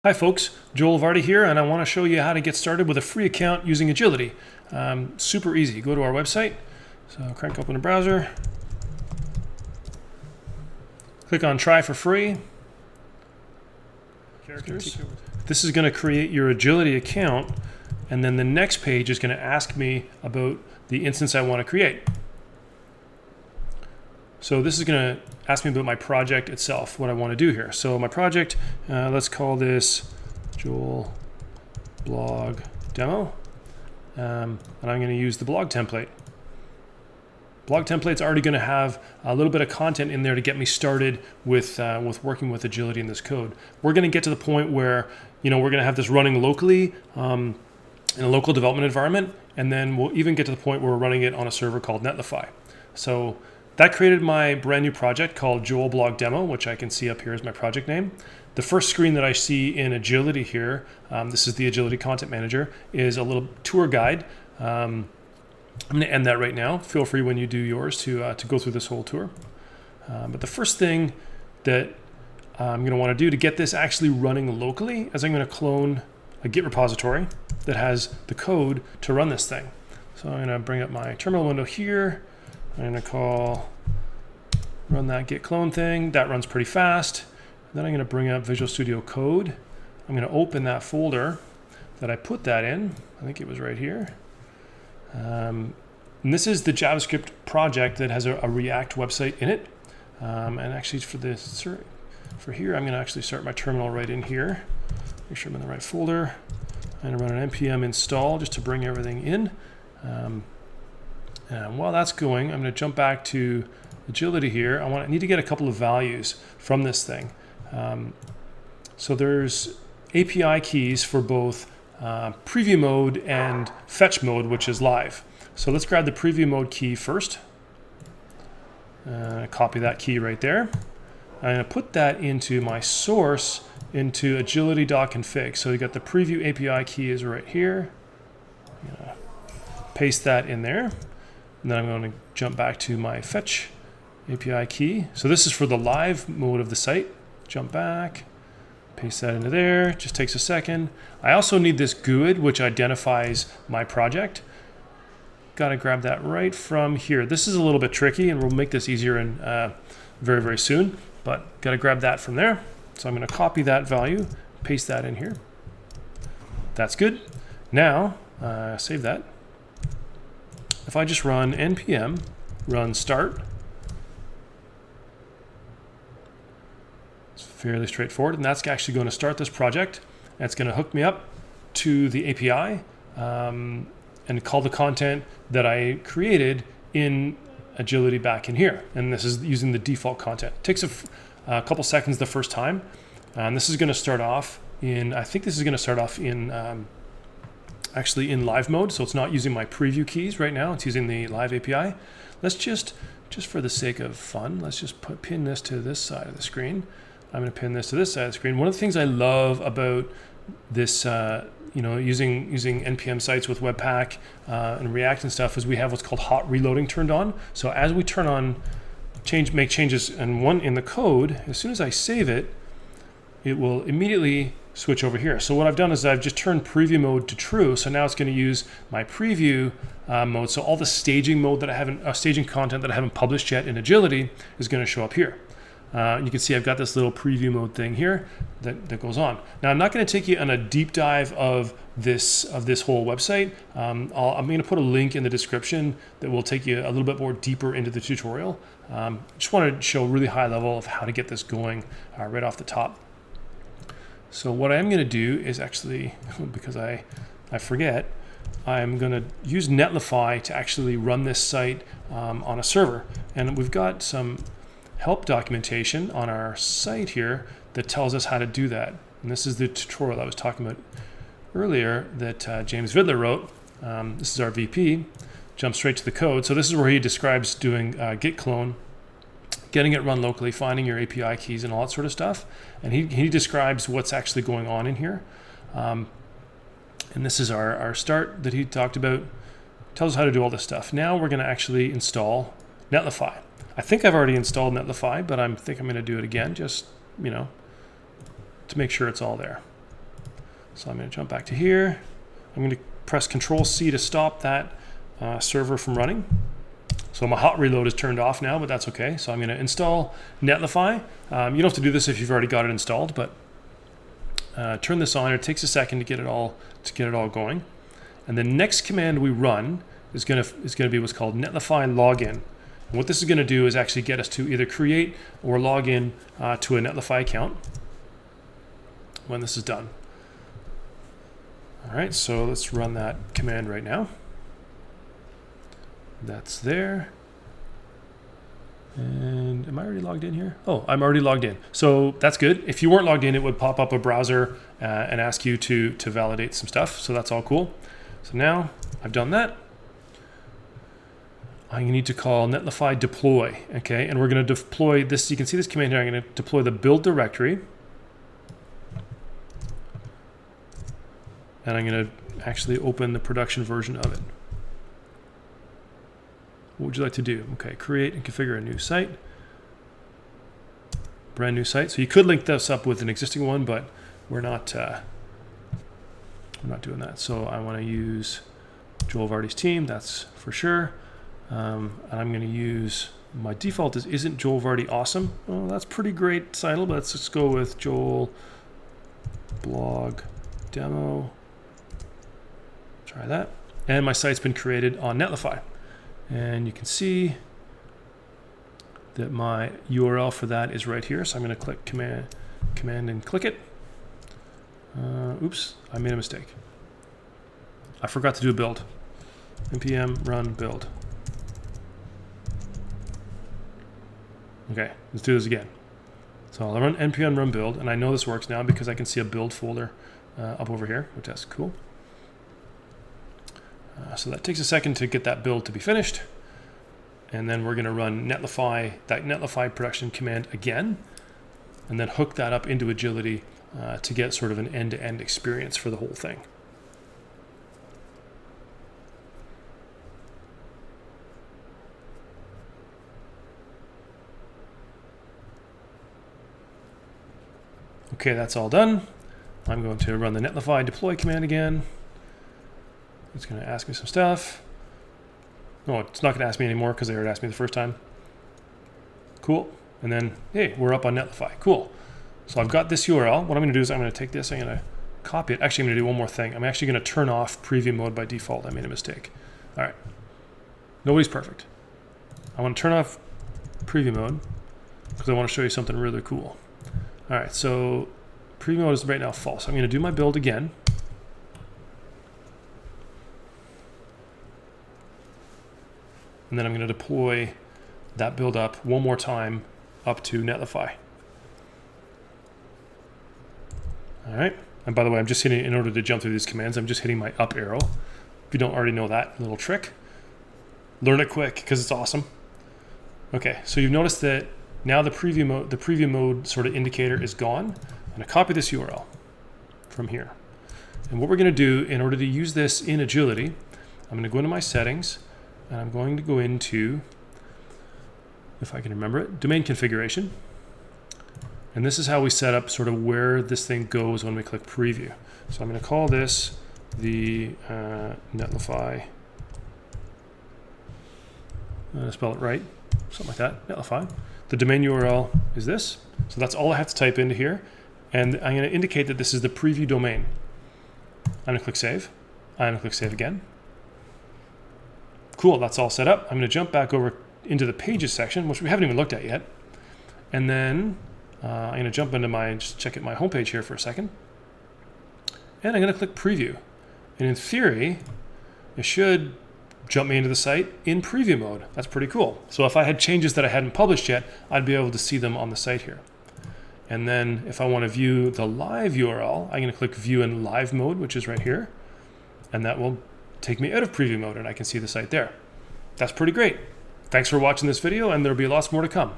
Hi folks, Joel Vardy here, and I want to show you how to get started with a free account using Agility. Super easy. Go to our website, so crank open a browser, click on try for free. Characters. This is going to create your Agility account, and then the next page is going to ask me about the instance I want to create. So this is going to ask me about my project itself, what I want to do here. So my project, let's call this Joel blog demo, and I'm going to use the blog template. Blog template's already going to have a little bit of content in there to get me started with working with Agility in this code. We're going to get to the point where we're going to have this running locally in a local development environment, and then we'll even get to the point where we're running it on a server called netlify. So that created my brand new project called Joel Blog Demo, which I can see up here as my project name. The first screen that I see in Agility here, this is the Agility Content Manager, is a little tour guide. I'm going to end that right now. Feel free when you do yours to go through this whole tour. But the first thing that I'm going to want to do to get this actually running locally is I'm going to clone a Git repository that has the code to run this thing. So I'm going to bring up my terminal window here. I'm going to run that git clone thing. That runs pretty fast. Then I'm going to bring up Visual Studio Code. I'm going to open that folder that I put that in. I think it was right here. And this is the JavaScript project that has a React website in it. And actually for here, I'm going to actually start my terminal right in here. Make sure I'm in the right folder. I'm going to run an npm install just to bring everything in. And while that's going, I'm going to jump back to Agility here. I need to get a couple of values from this thing. So there's API keys for both preview mode and fetch mode, which is live. So let's grab the preview mode key first. Copy that key right there. I'm going to put that into my source into agility.config. So you got the preview API key is right here. I'm going to paste that in there. And then I'm going to jump back to my fetch API key. So this is for the live mode of the site. Jump back, paste that into there. Just takes a second. I also need this GUID, which identifies my project. Got to grab that right from here. This is a little bit tricky, and we'll make this easier in very, very soon. But got to grab that from there. So I'm going to copy that value, paste that in here. That's good. Now, save that. If I just run npm run start, it's fairly straightforward, and that's actually going to start this project. And it's going to hook me up to the API and call the content that I created in Agility back in here. And this is using the default content. It takes a couple seconds the first time. And this is going to start off in, I think this is going to start off in actually in live mode, so it's not using my preview keys right now. It's using the live API. Let's just for the sake of fun, let's just pin this to this side of the screen. I'm going to pin this to this side of the screen. One of the things I love about this, using npm sites with Webpack and React and stuff is we have what's called hot reloading turned on. So as we turn on, make changes in the code, as soon as I save it, it will immediately switch over here. So what I've done is I've just turned preview mode to true. So now it's going to use my preview mode. So all the staging mode that I haven't, staging content that I haven't published yet in Agility is going to show up here. You can see I've got this little preview mode thing here that goes on. Now I'm not going to take you on a deep dive of this whole website. I'm going to put a link in the description that will take you a little bit more deeper into the tutorial. Just want to show a really high level of how to get this going right off the top. So what I'm going to do is actually, because I forget, I'm going to use netlify to actually run this site on a server. And we've got some help documentation on our site here that tells us how to do that. And this is the tutorial I was talking about earlier that James Vidler wrote. This is our VP. Jump straight to the code. So this is where he describes doing git clone, getting it run locally, finding your API keys and all that sort of stuff. And he describes what's actually going on in here. And this is our start that he talked about. Tells us how to do all this stuff. Now we're going to actually install netlify. I think I've already installed netlify, but I think I'm going to do it again just, to make sure it's all there. So I'm going to jump back to here. I'm going to press Control C to stop that server from running. So my hot reload is turned off now, but that's okay. So I'm going to install netlify. You don't have to do this if you've already got it installed, but turn this on. It takes a second to get it all going. And the next command we run is going to be what's called netlify login. And what this is going to do is actually get us to either create or log in to a netlify account when this is done. All right, so let's run that command right now. That's there. And am I already logged in here? Oh, I'm already logged in. So that's good. If you weren't logged in, it would pop up a browser and ask you to validate some stuff. So that's all cool. So now I've done that. I need to call netlify deploy, okay? And we're going to deploy this. You can see this command here. I'm going to deploy the build directory. And I'm going to actually open the production version of it. What would you like to do? Okay, create and configure a new site. Brand new site. So you could link this up with an existing one, but we're not doing that. So I want to use Joel Vardy's team, that's for sure. And I'm going to use, my default is isn't Joel Vardy awesome? Well, that's pretty great title, but let's just go with Joel blog demo. Try that. And my site's been created on netlify. And you can see that my URL for that is right here. So I'm going to click command and click it. Oops, I made a mistake. I forgot to do a build. npm run build. Okay, let's do this again. So I'll run npm run build, and I know this works now because I can see a build folder up over here, which is cool. So that takes a second to get that build to be finished. And then we're going to run netlify, that netlify production command again, and then hook that up into Agility to get sort of an end-to-end experience for the whole thing. Okay, that's all done. I'm going to run the netlify deploy command again. It's going to ask me some stuff. No, it's not going to ask me anymore because they already asked me the first time. Cool. And then, hey, we're up on netlify. Cool. So I've got this URL. What I'm going to do is I'm going to take this, I'm going to copy it. Actually, I'm going to do one more thing. I'm actually going to turn off preview mode by default. I made a mistake. All right. Nobody's perfect. I want to turn off preview mode because I want to show you something really cool. All right, so preview mode is right now false. I'm going to do my build again. And then I'm going to deploy that build up one more time up to netlify. All right. And by the way, I'm just hitting, in order to jump through these commands, I'm just hitting my up arrow. If you don't already know that little trick, learn it quick because it's awesome. Okay, so you've noticed that now the preview mode sort of indicator is gone. I'm going to copy this URL from here. And what we're going to do in order to use this in Agility, I'm going to go into my settings, and I'm going to go into, if I can remember it, domain configuration. And this is how we set up sort of where this thing goes when we click preview. So I'm going to call this the netlify, spell it right, something like that, netlify. The domain URL is this. So that's all I have to type into here. And I'm going to indicate that this is the preview domain. I'm going to click save. I'm going to click save again. Cool, that's all set up. I'm going to jump back over into the pages section, which we haven't even looked at yet. And then I'm going to jump into just check out my homepage here for a second. And I'm going to click preview. And in theory, it should jump me into the site in preview mode. That's pretty cool. So if I had changes that I hadn't published yet, I'd be able to see them on the site here. And then if I want to view the live URL, I'm going to click view in live mode, which is right here. And that will take me out of preview mode and I can see the site there. That's pretty great. Thanks for watching this video, and there'll be lots more to come.